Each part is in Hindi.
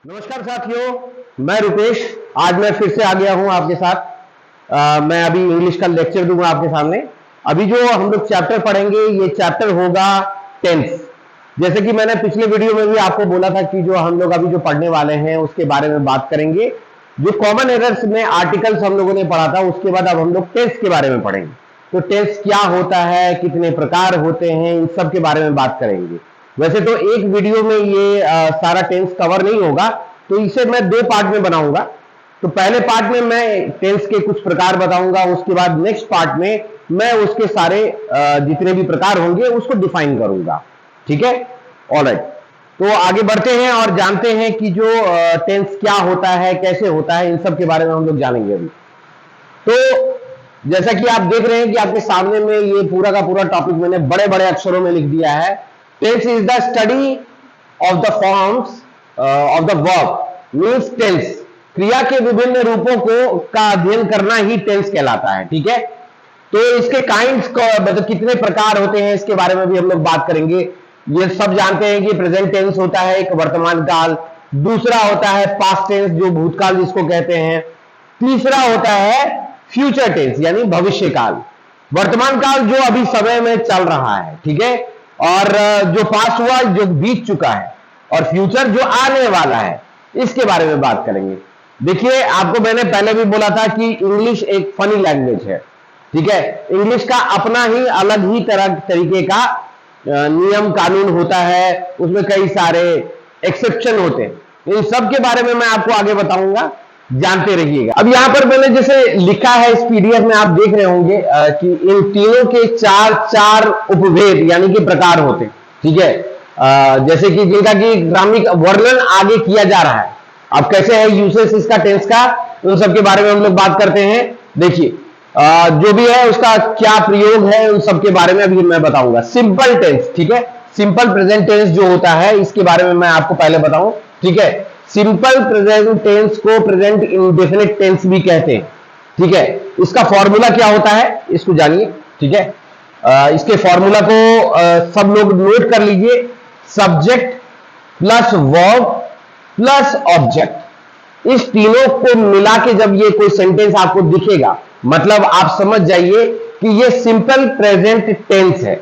नमस्कार साथियों, मैं रुपेश। आज मैं फिर से आ गया हूं आपके साथ। मैं अभी इंग्लिश का लेक्चर दूंगा आपके सामने। अभी जो हम लोग चैप्टर पढ़ेंगे ये चैप्टर होगा टेंस। जैसे कि मैंने पिछले वीडियो में भी आपको बोला था कि जो हम लोग अभी जो पढ़ने वाले हैं उसके बारे में बात करेंगे। जो कॉमन एरर्स में आर्टिकल्स हम लोगों ने पढ़ा था उसके बाद अब हम लोग टेंस के बारे में पढ़ेंगे। तो टेंस क्या होता है, कितने प्रकार होते हैं, इन सब के बारे में बात करेंगे। वैसे तो एक वीडियो में ये सारा टेंस कवर नहीं होगा, तो इसे मैं दो पार्ट में बनाऊंगा। तो पहले पार्ट में मैं टेंस के कुछ प्रकार बताऊंगा, उसके बाद नेक्स्ट पार्ट में मैं उसके सारे जितने भी प्रकार होंगे उसको डिफाइन करूंगा। ठीक है, ऑलराइट। तो आगे बढ़ते हैं और जानते हैं कि जो टेंस क्या होता है, कैसे होता है, इन सब के बारे में हम लोग जानेंगे अभी। तो जैसा कि आप देख रहे हैं कि आपके सामने में ये पूरा का पूरा टॉपिक मैंने बड़े बड़े अक्षरों में लिख दिया है। Tense is the study of the forms of the verb means tense. क्रिया के विभिन्न रूपों को का अध्ययन करना ही टेंस कहलाता है। ठीक है, तो इसके काइंड्स मतलब कितने प्रकार होते हैं इसके बारे में भी हम लोग बात करेंगे। ये सब जानते हैं कि प्रेजेंट टेंस होता है एक वर्तमान काल, दूसरा होता है पास्ट टेंस जो भूतकाल जिसको कहते हैं, तीसरा होता है फ्यूचर टेंस यानी भविष्य काल। वर्तमान काल जो अभी समय में चल रहा है, ठीक है, और जो पास्ट हुआ जो बीत चुका है, और फ्यूचर जो आने वाला है, इसके बारे में बात करेंगे। देखिए, आपको मैंने पहले भी बोला था कि इंग्लिश एक फनी लैंग्वेज है। ठीक है, इंग्लिश का अपना ही अलग ही तरीके का नियम कानून होता है, उसमें कई सारे एक्सेप्शन होते हैं। इन सब के बारे में मैं आपको आगे बताऊंगा, जानते रहिएगा। अब यहां पर मैंने जैसे लिखा है इस पीडीएफ में आप देख रहे होंगे कि इन तीनों के चार चार उपभेद यानी कि प्रकार होते हैं। ठीक है, जैसे कि जिनका कि ग्रामिक वर्णन आगे किया जा रहा है। अब कैसे है यूसेज इसका टेंस का, उन सब के बारे में हम लोग बात करते हैं। देखिए, जो भी है उसका क्या प्रयोग है उन सब के बारे में अभी मैं बताऊंगा। सिंपल टेंस, ठीक है, सिंपल प्रेजेंट टेंस जो होता है इसके बारे में मैं आपको पहले बताऊं। ठीक है, सिंपल प्रेजेंट टेंस को प्रेजेंट इंडेफिनिट टेंस भी कहते हैं। ठीक है, इसका फॉर्मूला क्या होता है इसको जानिए। ठीक है, इसके फॉर्मूला को सब लोग नोट कर लीजिए। Subject plus verb plus object, इस तीनों को मिला के जब ये कोई सेंटेंस आपको दिखेगा, मतलब आप समझ जाइए कि ये सिंपल प्रेजेंट टेंस है।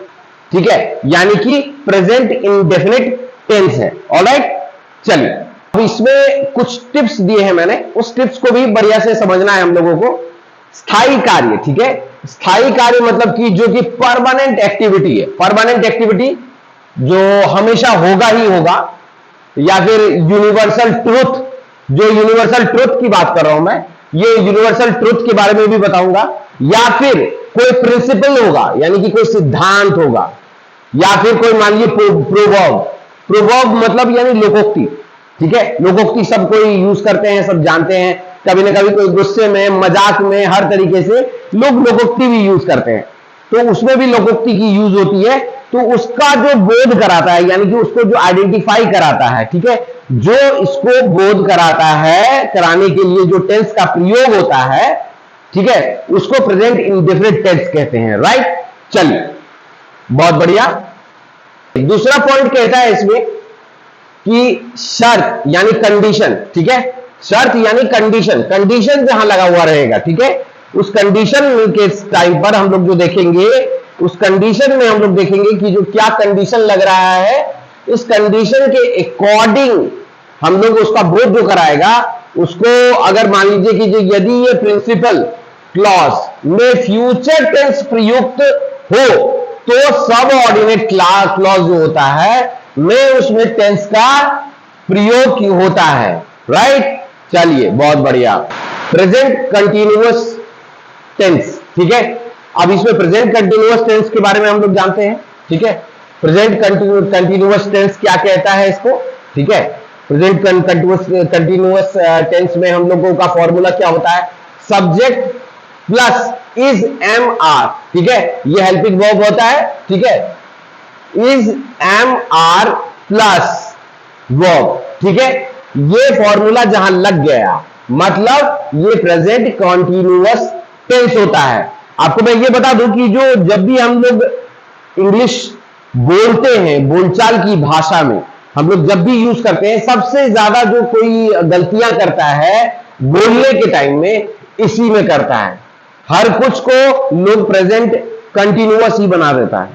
ठीक है, यानी कि प्रेजेंट इंडेफिनिट टेंस है। ऑलराइट, चलिए अब इसमें कुछ टिप्स दिए हैं मैंने, उस टिप्स को भी बढ़िया से समझना है हम लोगों को। स्थायी कार्य, ठीक है, स्थायी कार्य मतलब कि जो कि परमानेंट एक्टिविटी है। परमानेंट एक्टिविटी जो हमेशा होगा ही होगा, या फिर यूनिवर्सल ट्रुथ, जो यूनिवर्सल ट्रुथ की बात कर रहा हूं मैं, ये यूनिवर्सल ट्रुथ के बारे में भी बताऊंगा। या फिर कोई प्रिंसिपल होगा यानी कि कोई सिद्धांत होगा, या फिर कोई मान लीजिए प्रोवर्ब। प्रोवर्ब मतलब यानी लोकोक्ति। ठीक है, लोकोक्ति सब कोई यूज करते हैं, सब जानते हैं। कभी ना कभी कोई गुस्से में, मजाक में, हर तरीके से लोग लोकोक्ति भी यूज करते हैं, तो उसमें भी लोकोक्ति की यूज होती है। तो उसका जो बोध कराता है यानी कि उसको जो आइडेंटिफाई कराता है, ठीक है, जो इसको बोध कराता है, कराने के लिए जो टेंस का प्रयोग होता है, ठीक है, उसको प्रेजेंट इंडेफिनिट टेंस कहते हैं। राइट, चलिए बहुत बढ़िया। दूसरा पॉइंट कहता है इसमें कि शर्त यानी कंडीशन। ठीक है, शर्त यानी कंडीशन, कंडीशन जहां लगा हुआ रहेगा, ठीक है, उस कंडीशन के टाइम पर हम लोग जो देखेंगे, उस कंडीशन में हम लोग देखेंगे कि जो क्या कंडीशन लग रहा है, इस कंडीशन के अकॉर्डिंग हम लोग उसका बोध जो कराएगा उसको, अगर मान लीजिए कि जो यदि ये प्रिंसिपल क्लॉज में फ्यूचर टेंस प्रयुक्त हो तो सब ऑर्डिनेट क्लॉज जो होता है में उसमें टेंस का प्रयोग होता है। राइट, चलिए बहुत बढ़िया। प्रेजेंट कंटिन्यूअस टेंस, ठीक है, अब इसमें प्रेजेंट कंटिन्यूअस टेंस के बारे में हम लोग जानते हैं। ठीक है, प्रेजेंट कंटिन्यूअस टेंस क्या कहता है इसको। ठीक है, प्रेजेंट कंटिन्यूअस टेंस में हम लोगों का फॉर्मूला क्या होता है, subject plus is am are. ठीक है, ये हेल्पिंग वर्ब होता है। ठीक है, is am are plus verb. ठीक है, ये फॉर्मूला जहां लग गया मतलब ये प्रेजेंट कॉन्टिन्यूअस टेंस होता है। आपको मैं ये बता दूं कि जो जब भी हम लोग इंग्लिश बोलते हैं बोलचाल की भाषा में, हम लोग जब भी यूज करते हैं, सबसे ज्यादा जो कोई गलतियां करता है बोलने के टाइम में, इसी में करता है। हर कुछ को लोग प्रेजेंट कंटिन्यूअस ही बना देता है,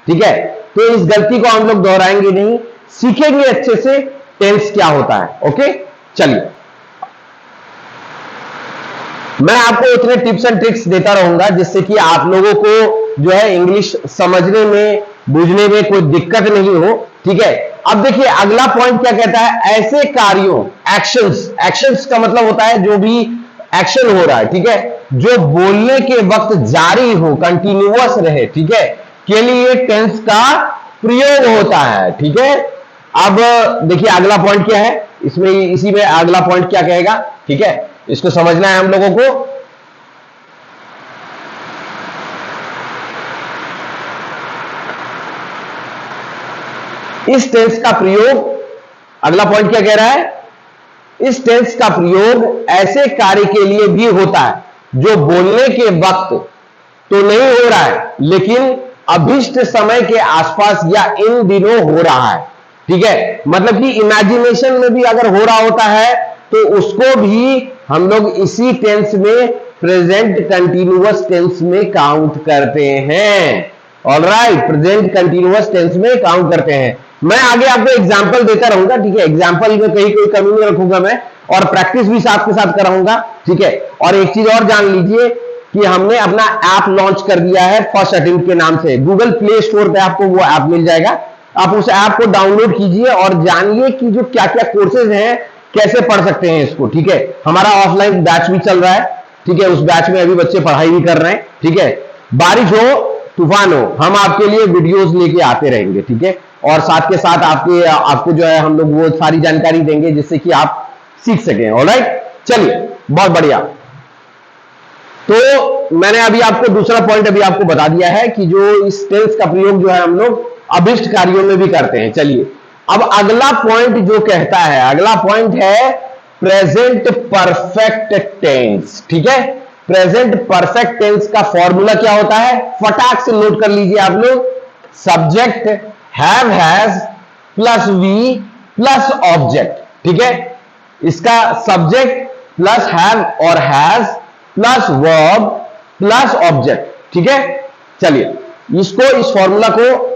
ठीक है। तो इस गलती को हम लोग दोहराएंगे नहीं, सीखेंगे अच्छे से टेंस क्या होता है। ओके, चलिए मैं आपको इतने टिप्स एंड ट्रिक्स देता रहूंगा जिससे कि आप लोगों को जो है इंग्लिश समझने में, बुझने में कोई दिक्कत नहीं हो, ठीक है। अब देखिए अगला पॉइंट क्या कहता है, ऐसे कार्यों, एक्शंस, एक्शंस का मतलब होता है जो भी एक्शन हो रहा है, ठीक है, जो बोलने के वक्त जारी हो, कंटिन्यूअस रहे, ठीक है, के लिए टेंस का प्रयोग होता है, ठीक है। अब देखिए अगला पॉइंट क्या है इसमें, इसी में अगला पॉइंट क्या कहेगा, ठीक है, इसको समझना है हम लोगों को। इस टेंस का प्रयोग, अगला पॉइंट क्या कह रहा है, इस टेंस का प्रयोग ऐसे कार्य के लिए भी होता है जो बोलने के वक्त तो नहीं हो रहा है लेकिन अभिष्ट समय के आसपास या इन दिनों हो रहा है, ठीक है। मतलब कि इमेजिनेशन में भी अगर हो रहा होता है तो उसको भी हम लोग इसी टेंस में, प्रेजेंट कंटिन्यूअस टेंस में काउंट करते हैं। ऑलराइट, प्रेजेंट कंटिन्यूअस टेंस में काउंट करते हैं। मैं आगे आपको एग्जांपल देता रहूंगा, ठीक है, एग्जांपल में कहीं कोई कमी नहीं रखूंगा मैं, और प्रैक्टिस भी साथ के साथ कराऊंगा, ठीक है। और एक चीज और जान लीजिए कि हमने अपना ऐप लॉन्च कर दिया है फर्स्ट अटेम्प्ट के नाम से। गूगल प्ले स्टोर पे आपको वो ऐप मिल जाएगा, आप उस ऐप को डाउनलोड कीजिए और जानिए कि जो क्या क्या कोर्सेज हैं कैसे पढ़ सकते हैं इसको, ठीक है। हमारा ऑफलाइन बैच भी चल रहा है, ठीक है, उस बैच में अभी बच्चे पढ़ाई भी कर रहे हैं, ठीक है। बारिश हो तूफान हो, हम आपके लिए वीडियोस लेके आते रहेंगे, ठीक है, और साथ के साथ आपको जो है हम लोग वो सारी जानकारी देंगे जिससे कि आप सीख सकें। ऑलराइट, चलिए बहुत बढ़िया। तो मैंने अभी आपको दूसरा पॉइंट अभी आपको बता दिया है कि जो इस टेंस का प्रयोग जो है हम लोग अभिष्ट कार्यों में भी करते हैं। चलिए अब अगला पॉइंट जो कहता है, अगला पॉइंट है प्रेजेंट परफेक्ट टेंस, ठीक है। प्रेजेंट परफेक्ट टेंस का फॉर्मूला क्या होता है, फटाक से नोट कर लीजिए आप लोग, subject have has plus V plus object, ठीक है। इसका सब्जेक्ट प्लस हैव और has plus verb plus object, ठीक है। चलिए इसको, इस फॉर्मूला को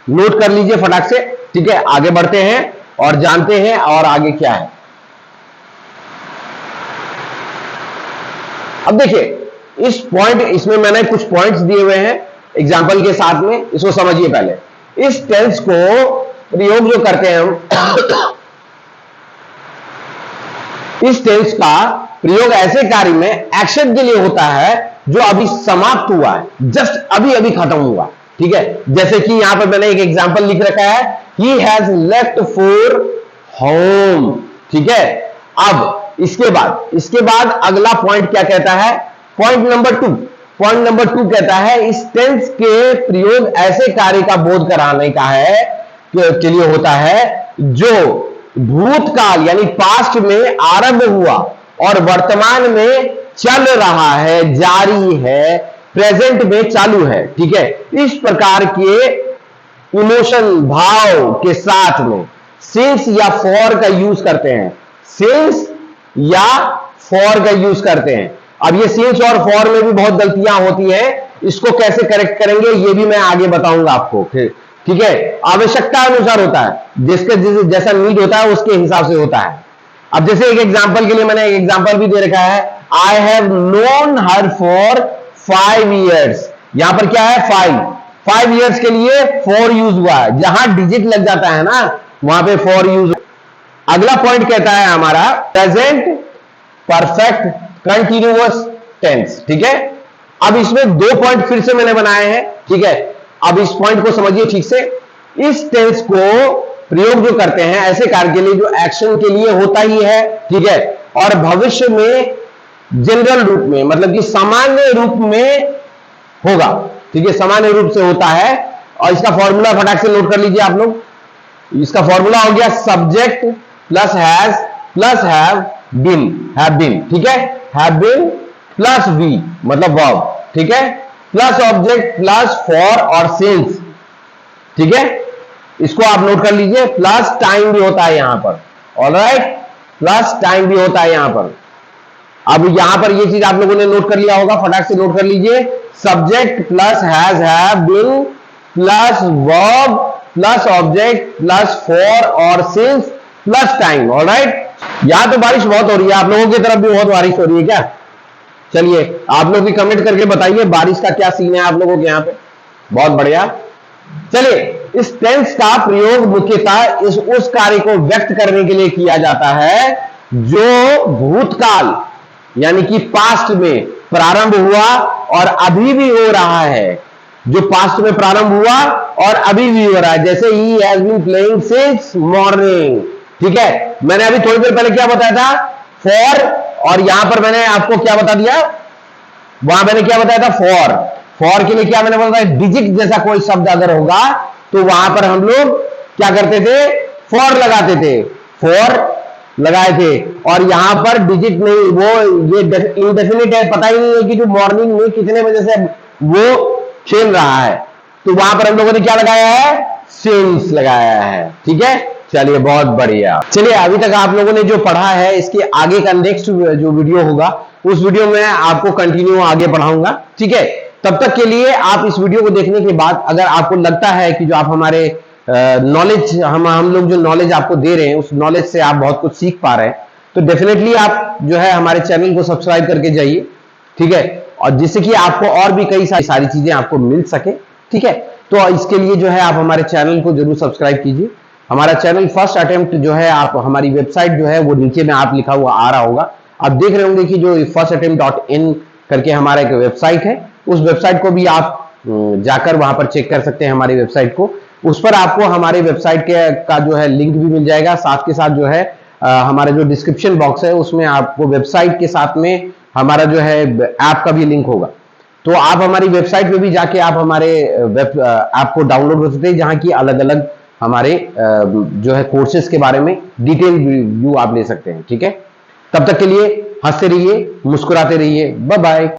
नोट कर लीजिए फटाक से, ठीक है। आगे बढ़ते हैं और जानते हैं और आगे क्या है। अब देखिए इस पॉइंट, इसमें मैंने कुछ पॉइंट्स दिए हुए हैं एग्जांपल के साथ में, इसको समझिए पहले। इस टेंस को प्रयोग जो करते हैं हम इस टेंस का प्रयोग ऐसे कार्य में एक्शन के लिए होता है जो अभी समाप्त हुआ है, जस्ट अभी अभी खत्म हुआ, ठीक है। जैसे कि यहां पर मैंने एक एग्जांपल लिख रखा है, he has left for home, ठीक है। अब इसके बाद अगला पॉइंट क्या कहता है, पॉइंट नंबर 2, पॉइंट नंबर 2 कहता है इस टेंस के प्रयोग ऐसे कार्य का बोध कराने का है के लिए होता है जो भूतकाल यानी पास्ट में आरंभ हुआ और वर्तमान में चल रहा है, जारी है, प्रेजेंट में चालू है, ठीक है। इस प्रकार के इमोशन, भाव के साथ में सिंस या फॉर का यूज करते हैं, सिंस या फॉर का यूज करते हैं। अब ये सिंस और फॉर में भी बहुत गलतियां होती हैं, इसको कैसे करेक्ट करेंगे ये भी मैं आगे बताऊंगा आपको, ठीक है। आवश्यकता अनुसार होता है, जिसके जैसा नीड होता है उसके हिसाब से होता है। अब जैसे एक एग्जांपल के लिए मैंने एक एग्जांपल भी दे रखा है, I have known her for 5 years। यहां पर क्या है, 5 years के लिए 4 यूज हुआ है, जहां डिजिट लग जाता है ना वहां पे 4 यूज। अगला पॉइंट कहता है हमारा प्रेजेंट परफेक्ट कंटिन्यूअस टेंस, ठीक है। अब इसमें 2 पॉइंट फिर से मैंने बनाए हैं, ठीक है। अब इस पॉइंट को समझिए ठीक से, इस टेंस को प्रयोग जो करते हैं ऐसे कार्य के लिए जो एक्शन के लिए होता ही है, ठीक है, और भविष्य में जनरल रूप में मतलब कि सामान्य रूप में होगा, ठीक है, सामान्य रूप से होता है। और इसका फॉर्मूला फटाक से नोट कर लीजिए आप लोग, इसका फॉर्मूला हो गया subject plus has plus have been, ठीक है, हैव बीन प्लस वी मतलब वर्ब, ठीक है, प्लस ऑब्जेक्ट प्लस फॉर और सिंस, ठीक है। इसको आप नोट कर लीजिए, प्लस टाइम भी होता है यहां पर। ऑलराइट, प्लस टाइम भी होता है यहां पर। अब यहां पर ये चीज आप लोगों ने नोट कर लिया होगा, फटाक से नोट कर लीजिए। Subject plus has, have, been plus verb plus object plus for और सिंस प्लस टाइम। ऑलराइट, यहां तो बारिश बहुत हो रही है, आप लोगों की तरफ भी बहुत बारिश हो रही है क्या? चलिए आप लोग भी कमेंट करके बताइए बारिश का क्या सीन है आप लोगों के यहां पे। बहुत बढ़िया। चलिए, इस टेंस का प्रयोग मुख्यतः उस कार्य को व्यक्त करने के लिए किया जाता है जो भूतकाल यानी कि पास्ट में प्रारंभ हुआ और अभी भी हो रहा है। जो पास्ट में प्रारंभ हुआ और अभी भी हो रहा है, जैसे ही has been playing since morning. ठीक है, मैंने अभी थोड़ी देर पहले क्या बताया था? फॉर, और यहां पर मैंने आपको क्या बता दिया? वहां मैंने क्या बताया था? फॉर। फॉर के लिए क्या मैंने बताया? डिजिट जैसा कोई शब्द अगर होगा तो वहां पर हम लोग क्या करते थे? फॉर लगाते थे, फॉर लगाए थे। और यहां पर डिजिट नहीं, वो ये इनडेफिनिट है, पता ही नहीं है कि जो मॉर्निंग में कितने बजे से वो खेल रहा है, तो वहां पर हम लोगों ने क्या लगाया है? सिंस लगाया है। ठीक है, चलिए बहुत बढ़िया। चलिए, अभी तक आप लोगों ने जो पढ़ा है, इसके आगे का नेक्स्ट जो वीडियो होगा उस वीडियो में आपको कंटिन्यू आगे पढ़ाऊंगा। ठीक है, तब तक के लिए आप इस वीडियो को देखने के बाद अगर आपको लगता है कि जो आप हमारे नॉलेज हम लोग जो नॉलेज आपको दे रहे हैं उस नॉलेज से आप बहुत कुछ सीख पा रहे हैं, तो डेफिनेटली आप जो है हमारे चैनल को सब्सक्राइब करके जाइए। ठीक है, और जिससे कि आपको और भी कई सारी चीजें आपको मिल सके। ठीक है, तो इसके लिए जो है आप हमारे चैनल को जरूर सब्सक्राइब कीजिए। हमारा चैनल फर्स्ट अटेम्प्ट जो है, आप हमारी वेबसाइट जो है वो नीचे में आप लिखा हुआ आ रहा होगा, आप देख रहे होंगे कि जो firstattempt.in करके हमारा एक वेबसाइट है, उस वेबसाइट को भी आप जाकर वहां पर चेक कर सकते हैं। हमारी वेबसाइट को, उस पर आपको हमारे वेबसाइट का जो है लिंक भी मिल जाएगा। साथ के साथ जो है हमारे जो डिस्क्रिप्शन बॉक्स है उसमें आपको वेबसाइट के साथ में हमारा जो है ऐप का भी लिंक होगा। तो आप हमारी वेबसाइट पे भी जाके आप हमारे ऐप को डाउनलोड कर सकते हैं, जहां की अलग अलग हमारे जो है कोर्सेज के बारे में डिटेल व्यू आप ले सकते हैं। ठीक है, तब तक के लिए हंसते रहिए, मुस्कुराते रहिए। Bye bye.